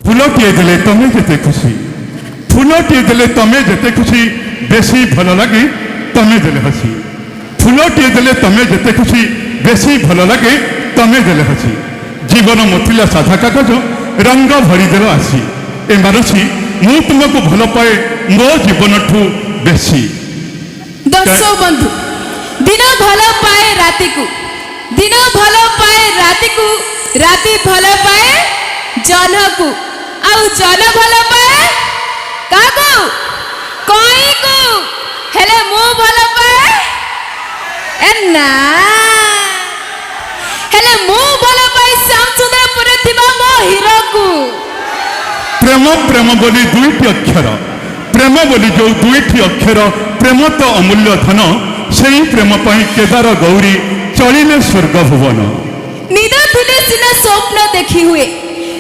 ফুলটিଏ দেলে তুমি যেতে খুশি, ফুলটিଏ দেলে তুমি যেতে খুশি, বেশি ভাল লাগে তুমি দেলে হাসি। ফুলটিଏ দেলে তুমি যেতে খুশি, বেশি ভাল লাগে তুমি দেলে হাসি। জীবন মথিলা সাদা কাগজ, রঙ ভরিদেল আসি। এ মানুষী মু তোমাকে ভাল পায়ে মো জীবনঠু বেশি। দর্শক বন্ধু, দিন ভাল পায়ে রাতিকু, দিন ভাল পায়ে রাতিকু, রাতি ভাল পায়ে জহ্নকু, আউ জহ্ন ভাল পায়ে কাকু কইকু, হেলে মু ভাল পায়ে এ না, হেলে মু ভাল পায়ে শ্যামসুন্দরপুরে থিবা মো হিরোকু। প্রেম প্রেম বলি দুইটি অক্ষর, প্রেম বলি যে দুইটি অক্ষর, প্রেম তো অমূল্য ধন, সেই প্রেম পাই কেদার গৌরী চলিলে স্বর্গ ভুবন। নিদ থিলে সিনা স্বপ্ন দেখি হুয়ে,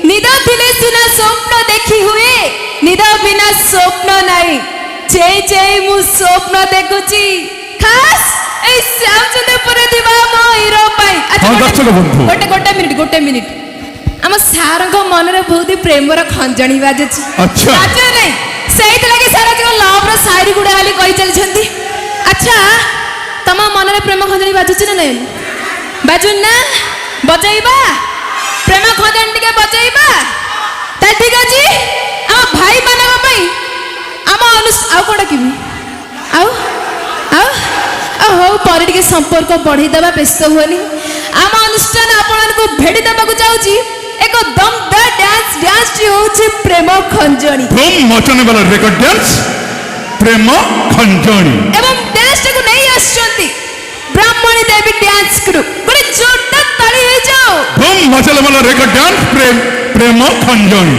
নিদ থিলে সিনা স্বপ্ন দেখি হুয়ে, নিদ বিনা স্বপ্ন নাই। যেই যেই মু স্বপ্ন দেখুছি খাস এই শ্যামচন্দ্রপুরে দিবা মো হিরো পাই। হ্যাঁ, দর্শক বন্ধু। গোটে মিনিট ଆମ ସାରଙ୍କ ମନରେ ବହୁତ ପ୍ରେମର ଖଞ୍ଜଣି ବାଜୁଛି। ଆଚ୍ଛା। ବାଜୁ ନାହିଁ, ସେଇଥିଲାଗି ସାର ଆଜି ଲଭର ଶାୟରୀ ଗୁଡ଼ା ଖାଲି କହି ଚାଲିଛନ୍ତି। ଆଚ୍ଛା, ତମ ମନରେ ପ୍ରେମ ଖଞ୍ଜଣି ବାଜୁଛି ନା ନାଇଁ? ବାଜୁନି ନା? ବଜେଇବା ପ୍ରେମ ଖଞ୍ଜଣି ଟିକେ ବଜେଇବା। ତାହେଲେ ଠିକ ଅଛି, ଆମ ଭାଇମାନଙ୍କ ପାଇଁ ଆମ ଆଉ କ'ଣ ଡାକିବି? ଆଉ ଆଉ ହଉ, ପରେ ଟିକେ ସମ୍ପର୍କ ବଢ଼େଇଦେବା, ବ୍ୟସ୍ତ ହୁଅନି। ଆମ ଅନୁଷ୍ଠାନ ଆପଣଙ୍କୁ ଭେଟି ଦେବାକୁ ଯାଉଛି ଏକ ଦମଦାର ଡ୍ୟାନ୍ସଟି ହେଉଛି ପ୍ରେମ ଖଞ୍ଜଣି। ଧୁମ୍ ମଚନେ ବାଲା ରେକର୍ଡ ଡ୍ୟାନ୍ସ ପ୍ରେମ ଖଞ୍ଜଣି। ଏବଂ ଡ୍ୟାନ୍ସଟାକୁ ନେଇ ଆସିଛନ୍ତି ବ୍ରାହ୍ମଣୀ ଦେବୀ ଡ୍ୟାନ୍ସ ଗ୍ରୁପ। ଗୋଟେ ଜୋରଦାର ତାଳି ହେଇଯାଉ। ଧୁମ୍ ମଚନେ ବାଲା ରେକର୍ଡ ଡ୍ୟାନ୍ସ ପ୍ରେମ ଖଞ୍ଜଣି।